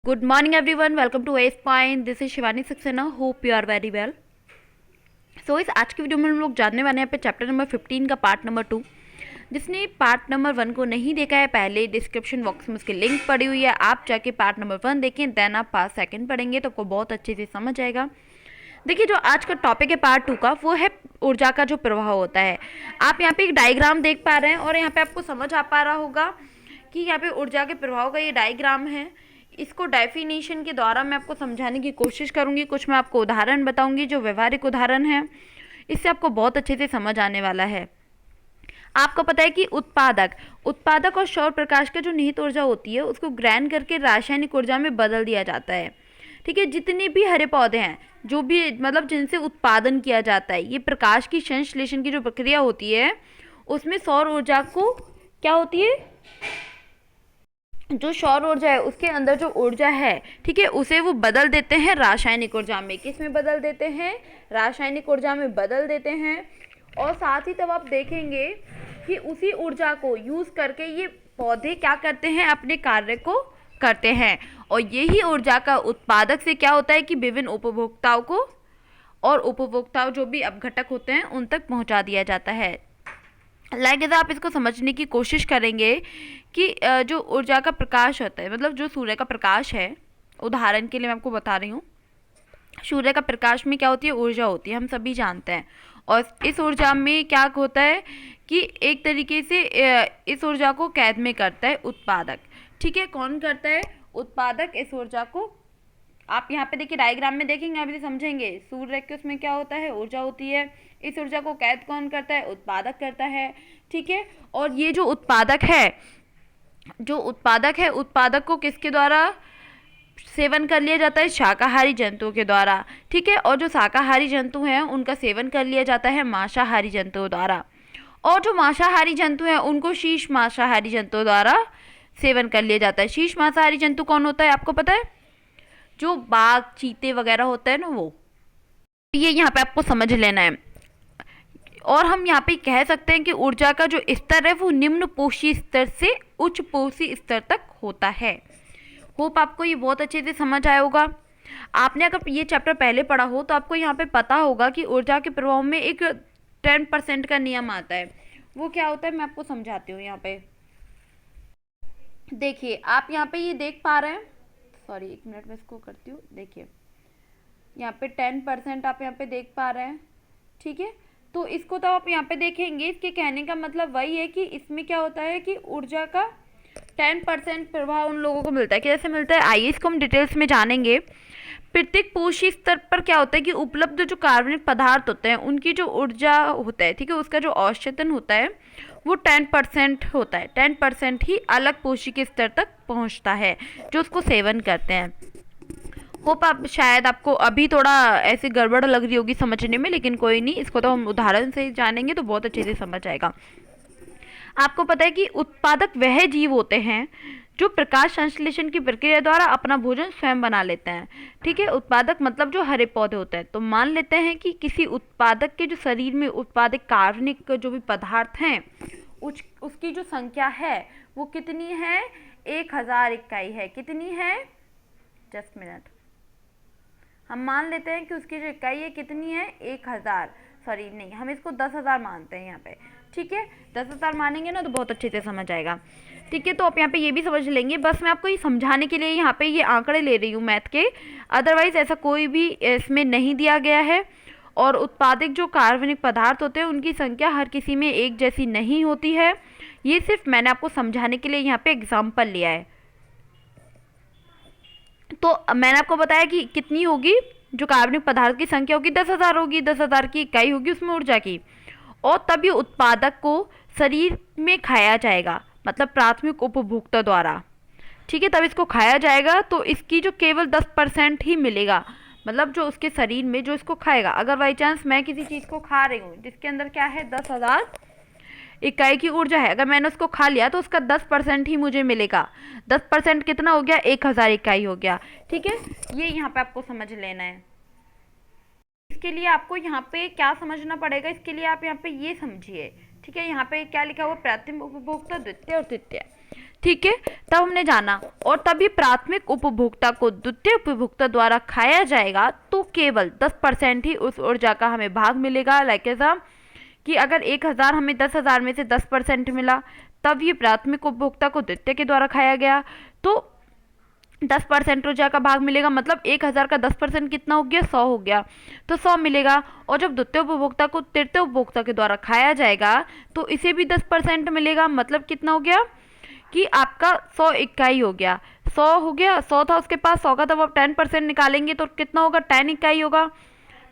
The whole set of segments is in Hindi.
Good morning everyone, welcome to Ace Point. This is Shivani Saxena. Hope you are very well. So इस आज की वीडियो में हम लोग जानने वाले हैं पे चैप्टर नंबर 15 का पार्ट नंबर 2. जिसने पार्ट नंबर 1 को नहीं देखा है, पहले डिस्क्रिप्शन बॉक्स में उसकी लिंक पड़ी हुई है, आप जाके पार्ट नंबर 1 देखें, देन आप पार्ट 2 पढ़ेंगे तो आपको बहुत अच्छे से समझ आएगा. देखिए, जो आज का टॉपिक है पार्ट 2 का, वो है ऊर्जा का जो प्रवाह होता है. आप यहाँ पे एक डायग्राम देख पा रहे हैं और यहाँ पे आपको समझ आ पा रहा होगा कि यहाँ पे ऊर्जा के प्रभाव का ये डायग्राम है. इसको डेफिनेशन के द्वारा मैं आपको समझाने की कोशिश करूँगी. कुछ मैं आपको उदाहरण बताऊँगी जो व्यवहारिक उदाहरण है, इससे आपको बहुत अच्छे से समझ आने वाला है. आपको पता है कि उत्पादक और सौर प्रकाश का जो निहित ऊर्जा होती है उसको ग्रहण करके रासायनिक ऊर्जा में बदल दिया जाता है. ठीक है, जितने भी हरे पौधे हैं, जो भी मतलब जिनसे उत्पादन किया जाता है, ये प्रकाश की संश्लेषण की जो प्रक्रिया होती है उसमें सौर ऊर्जा को क्या होती है, जो सौर ऊर्जा है उसके अंदर जो ऊर्जा है, ठीक है, उसे वो बदल देते हैं रासायनिक ऊर्जा में. किस में बदल देते हैं? रासायनिक ऊर्जा में बदल देते हैं. और साथ ही तब आप देखेंगे कि उसी ऊर्जा को यूज़ करके ये पौधे क्या करते हैं, अपने कार्य को करते हैं. और यही ऊर्जा का उत्पादक से क्या होता है कि विभिन्न उपभोक्ताओं को और उपभोक्ताओं जो भी अपघटक होते हैं उन तक पहुंचा दिया जाता है. लाइक आप इसको समझने की कोशिश करेंगे कि जो ऊर्जा का प्रकाश होता है, मतलब जो सूर्य का प्रकाश है, उदाहरण के लिए मैं आपको बता रही हूँ, सूर्य का प्रकाश में क्या होती है, ऊर्जा होती है, हम सभी जानते हैं. और इस ऊर्जा में क्या होता है कि एक तरीके से इस ऊर्जा को कैद में करता है उत्पादक. ठीक है, कौन करता है? उत्पादक इस ऊर्जा को. आप यहाँ पे देखिए डायग्राम में देखेंगे, अभी समझेंगे. सूर्य के उसमें क्या होता है, ऊर्जा होती है. इस ऊर्जा को कैद कौन करता है? उत्पादक करता है. ठीक है, और ये जो उत्पादक है, उत्पादक को किसके द्वारा सेवन कर लिया जाता है? शाकाहारी जंतुओं के द्वारा. ठीक है, और जो शाकाहारी जंतु हैं उनका सेवन कर लिया जाता है मांसाहारी जंतुओं द्वारा. और जो मांसाहारी जंतु हैं उनको शीर्ष मांसाहारी जंतुओं द्वारा सेवन कर लिया जाता है. शीर्ष मांसाहारी जंतु कौन होता है, आपको पता है? जो बाघ, चीते वगैरह होता है ना, वो. ये यहाँ पे आपको समझ लेना है. और हम यहाँ पे कह सकते हैं कि ऊर्जा का जो स्तर है वो निम्न पोषी स्तर से उच्च पोषी स्तर तक होता है. होप आपको ये बहुत अच्छे से समझ आया होगा. आपने अगर ये चैप्टर पहले पढ़ा हो तो आपको यहाँ पे पता होगा कि ऊर्जा के प्रभाव में एक 10% का नियम आता है. वो क्या होता है मैं आपको समझाती हूँ. यहाँ पे देखिए, आप यहाँ पे ये देख पा रहे हैं, सॉरी एक मिनट में इसको करती हूँ. देखिए यहाँ पे 10% आप यहाँ पे देख पा रहे हैं. ठीक है, तो इसको तो आप यहाँ पे देखेंगे, इसके कहने का मतलब वही है कि इसमें क्या होता है कि ऊर्जा का 10% प्रभाव उन लोगों को मिलता है. कैसे मिलता है, आइए इसको हम डिटेल्स में जानेंगे. प्रत्येक पोषी स्तर पर क्या होता है कि उपलब्ध जो कार्बनिक पदार्थ होते हैं उनकी जो ऊर्जा होता है, ठीक है, उसका जो औसतन होता है वो 10% होता है. 10% ही अलग पोषी के स्तर तक पहुंचता है जो उसको सेवन करते हैं. होप आप शायद आपको अभी थोड़ा ऐसे गड़बड़ लग रही होगी समझने में, लेकिन कोई नहीं, इसको तो हम उदाहरण से जानेंगे तो बहुत अच्छे से समझ आएगा. आपको पता है कि उत्पादक वह जीव होते हैं जो प्रकाश संश्लेषण की प्रक्रिया द्वारा अपना भोजन स्वयं बना लेते हैं. ठीक है, उत्पादक मतलब जो हरे पौधे होते हैं. तो मान लेते हैं कि किसी उत्पादक के जो शरीर में उत्पादित कार्बनिक जो भी पदार्थ हैं उसकी जो संख्या है वो कितनी है? 1000 इकाई है. कितनी है? Just minute. हम मान लेते हैं कि उसकी जो इकाई है कितनी है? 1000. सॉरी नहीं, हम इसको 10,000 मानते हैं यहाँ पे. ठीक है, 10,000 मानेंगे ना तो बहुत अच्छे से समझ आएगा. ठीक है, तो आप यहाँ पे ये भी समझ लेंगे. बस मैं आपको ये समझाने के लिए यहाँ पे ये आंकड़े ले रही हूँ मैथ के, अदरवाइज ऐसा कोई भी इसमें नहीं दिया गया है. और उत्पादित जो कार्बनिक पदार्थ होते हैं उनकी संख्या हर किसी में एक जैसी नहीं होती है. ये सिर्फ मैंने आपको समझाने के लिए यहाँ पे एग्जाम्पल लिया है. तो मैंने आपको बताया कि कितनी होगी, जो कार्बनिक पदार्थ की संख्या होगी 10,000 होगी. 10,000 की इकाई होगी उसमें ऊर्जा की. और तब ये उत्पादक को शरीर में खाया जाएगा, मतलब प्राथमिक उपभोक्ता द्वारा. ठीक है, तब इसको खाया जाएगा तो इसकी जो केवल 10% ही मिलेगा, मतलब जो उसके शरीर में जो इसको खाएगा. अगर बाई चांस मैं किसी चीज़ को खा रही हूँ जिसके अंदर क्या है, 10,000 इकाई की ऊर्जा है, अगर मैंने उसको खा लिया तो उसका 10% ही मुझे मिलेगा. 10% कितना हो गया? 1000 इकाई हो गया. ठीक है, ये यहाँ पे आपको समझ लेना है. इसके लिए आपको यहाँ पे क्या समझना पड़ेगा, इसके लिए आप यहाँ पे ये समझिए. ठीक है, यहाँ पे क्या लिखा हुआ? प्राथमिक उपभोक्ता, द्वितीय और तृतीय. ठीक है, तब हमने जाना और तभी प्राथमिक उपभोक्ता को द्वितीय उपभोक्ता द्वारा खाया जाएगा तो केवल 10% ही उस ऊर्जा का हमें भाग मिलेगा। लाइक ऐसा कि अगर 1000 हमें 10,000 में से 10% मिला, तब ये प्राथमिक उपभोक्ता को द्वितीय के द्वारा खाया गया तो 10% ऊर्जा का भाग मिलेगा। मतलब 1000 का 10% कितना हो गया, 100 हो गया, तो 100 मिलेगा। और जब द्वितीय उपभोक्ता को तृतीय उपभोक्ता के द्वारा खाया जाएगा तो इसे भी 10% मिलेगा। मतलब कितना हो गया कि आपका 100 इकाई हो गया, 100 हो गया, 100 था उसके पास, 100 का तब आप 10% निकालेंगे तो कितना होगा, 10 इकाई होगा।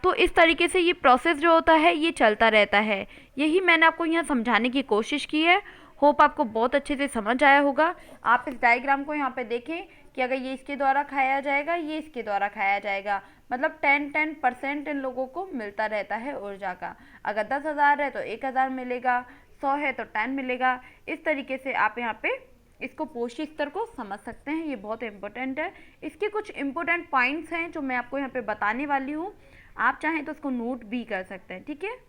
तो इस तरीके से ये प्रोसेस जो होता है ये चलता रहता है। यही मैंने आपको यहाँ समझाने की कोशिश की है। होप आपको बहुत अच्छे से समझ आया होगा। आप इस डायग्राम को यहाँ पे देखें कि अगर ये इसके द्वारा खाया जाएगा, ये इसके द्वारा खाया जाएगा, मतलब 10% इन लोगों को मिलता रहता है ऊर्जा का। अगर 10,000 है तो 1,000 मिलेगा, 100 है तो 10 मिलेगा। इस तरीके से आप यहाँ पे इसको पोषी स्तर को समझ सकते हैं। ये बहुत इम्पोर्टेंट है। इसके कुछ इम्पोर्टेंट पॉइंट्स हैं जो मैं आपको यहाँ पे बताने वाली हूँ, आप चाहें तो उसको नोट भी कर सकते हैं। ठीक है,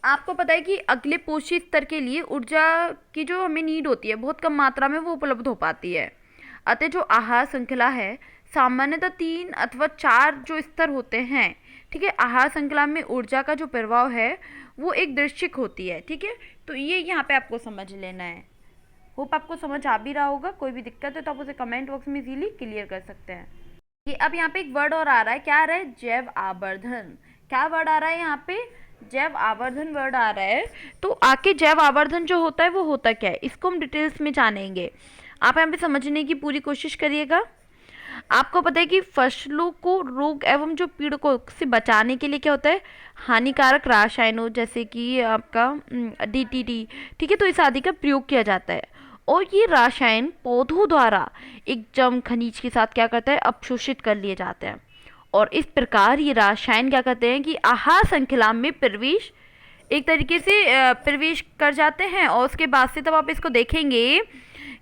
आपको पता है कि अगले पोषी स्तर के लिए ऊर्जा की जो हमें नीड होती है बहुत कम मात्रा में वो उपलब्ध हो पाती है। अतः जो आहार श्रृंखला है सामान्यतः 3 अथवा 4 जो स्तर होते हैं। ठीक है, आहार श्रृंखला में ऊर्जा का जो प्रभाव है वो एक दृश्यिक होती है। ठीक है, तो ये यहाँ पे आपको समझ लेना है। होप आपको समझ आ भी रहा होगा। कोई भी दिक्कत है तो आप उसे कमेंट बॉक्स में इजीली क्लियर कर सकते हैं। ये अब यहाँ पे एक वर्ड और आ रहा है, क्या आ रहा है, जैव आवर्धन। क्या वर्ड आ रहा है यहाँ पे, जैव आवर्धन वर्ड आ रहा है। तो आके जैव आवर्धन जो होता है वो होता क्या है, इसको हम डिटेल्स में जानेंगे। आप यहाँ पे समझने की पूरी कोशिश करिएगा। आपको पता है कि फसलों को रोग एवं जो पीड़कों से बचाने के लिए क्या होता है, हानिकारक रसायनों जैसे कि आपका DDT, ठीक है, तो इस आदि का प्रयोग किया जाता है। और ये रासायन पौधों द्वारा एक जम खनिज के साथ क्या करता है, अवशोषित कर लिए जाते हैं। और इस प्रकार ये रासायन क्या करते हैं कि आहार श्रृंखला में प्रवेश एक तरीके से प्रवेश कर जाते हैं। और उसके बाद से तब आप इसको देखेंगे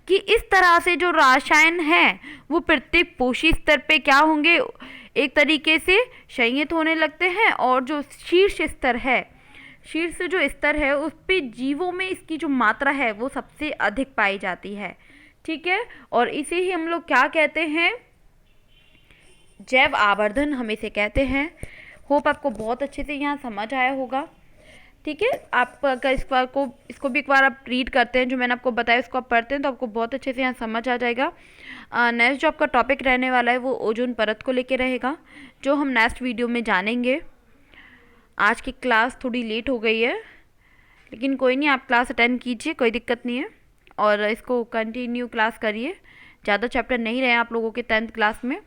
कि इस तरह से जो रसायन है वो प्रत्येक पोषी स्तर पे क्या होंगे, एक तरीके से संयत होने लगते हैं। और जो शीर्ष स्तर है, शीर्ष जो स्तर है उस पे जीवों में इसकी जो मात्रा है वो सबसे अधिक पाई जाती है। ठीक है, और इसे ही हम लोग क्या कहते हैं, जैव आवर्धन हम इसे कहते हैं। होप आपको बहुत अच्छे से यहाँ समझ आया होगा। ठीक है, आप अगर इसको भी एक बार आप रीड करते हैं, जो मैंने आपको बताया उसको आप पढ़ते हैं तो आपको बहुत अच्छे से यहाँ समझ आ जाएगा। नेक्स्ट जो आपका टॉपिक रहने वाला है वो ओजोन परत को लेके रहेगा, जो हम नेक्स्ट वीडियो में जानेंगे। आज की क्लास थोड़ी लेट हो गई है, लेकिन कोई नहीं, आप क्लास अटेंड कीजिए, कोई दिक्कत नहीं है। और इसको कंटिन्यू क्लास करिए। ज़्यादा चैप्टर नहीं रहे आप लोगों के 10th क्लास में।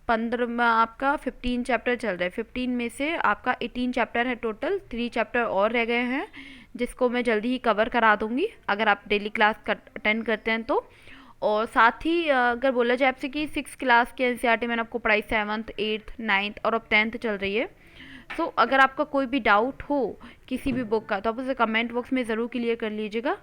15 में आपका 15 चैप्टर चल रहे हैं। 15 में से आपका 18 चैप्टर है टोटल, 3 चैप्टर और रह गए हैं जिसको मैं जल्दी ही कवर करा दूंगी अगर आप डेली क्लास अटेंड करते हैं तो। और साथ ही अगर बोला जाए आपसे कि 6 क्लास के NCERT मैंने आपको पढ़ाई 7th 8th 9th और अब 10th चल रही है। सो अगर आपका कोई भी डाउट हो किसी भी बुक का तो आप उसे कमेंट बॉक्स में ज़रूर क्लियर कर लीजिएगा।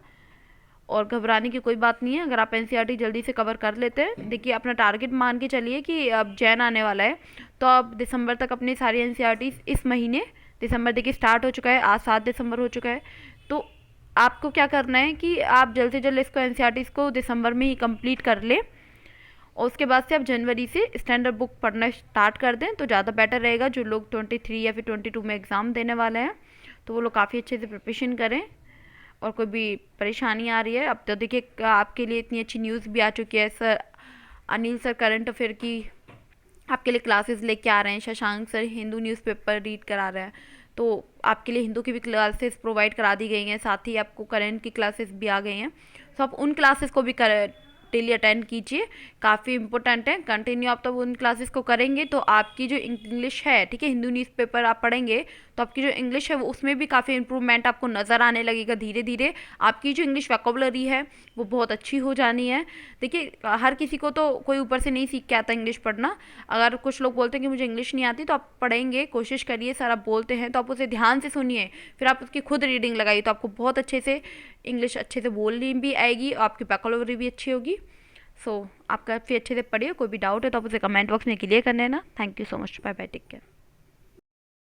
और घबराने की कोई बात नहीं है, अगर आप NCERT जल्दी से कवर कर लेते हैं। देखिए अपना टारगेट मान के चलिए कि अब जैन आने वाला है तो आप दिसंबर तक अपनी सारी NCERT इस महीने, दिसंबर देखिए स्टार्ट हो चुका है, आज 7 दिसंबर हो चुका है। तो आपको क्या करना है कि आप जल्द से जल्द इसको NCERT को दिसंबर में ही कंप्लीट कर लें और उसके बाद से आप जनवरी से स्टैंडर्ड बुक पढ़ना स्टार्ट कर दें तो ज़्यादा बेटर रहेगा। जो लोग 23 या फिर 22 में एग्ज़ाम देने वाले हैं तो वो लोग काफ़ी अच्छे से प्रिपरेशन करें। और कोई भी परेशानी आ रही है, अब तो देखिए आपके लिए इतनी अच्छी न्यूज़ भी आ चुकी है। Sir Anil sir current affair की आपके लिए क्लासेस लेके आ रहे हैं। Shashank sir Hindu newspaper read करा रहे हैं, तो आपके लिए हिंदू की भी क्लासेस प्रोवाइड करा दी गई हैं। साथ ही आपको करंट की क्लासेस भी आ गई हैं, तो आप उन क्लासेस को भी डेली अटेंड कीजिए, काफ़ी इंपॉर्टेंट है। कंटिन्यू आप तब उन क्लासेस को करेंगे तो आपकी जो इंग्लिश है, ठीक है, हिंदू न्यूज़पेपर आप पढ़ेंगे तो आपकी जो इंग्लिश है वो उसमें भी काफ़ी इंप्रूवमेंट आपको नज़र आने लगेगा। धीरे धीरे आपकी जो इंग्लिश वोकैबुलरी है वो बहुत अच्छी हो जानी है। देखिए हर किसी को तो कोई ऊपर से नहीं सीख के आता इंग्लिश पढ़ना। अगर कुछ लोग बोलते हैं कि मुझे इंग्लिश नहीं आती तो आप पढ़ेंगे, कोशिश करिए। सर आप बोलते हैं तो आप उसे ध्यान से सुनिए, फिर आप उसकी खुद रीडिंग लगाइए तो आपको बहुत अच्छे से इंग्लिश अच्छे से बोलनी भी आएगी और आपकी वोकैबुलरी भी अच्छी होगी। सो आप काफ़ी अच्छे से पढ़िए। कोई भी डाउट है तो आप उसे कमेंट बॉक्स में क्लियर कर लेना। Thank you so much, bye bye, take care.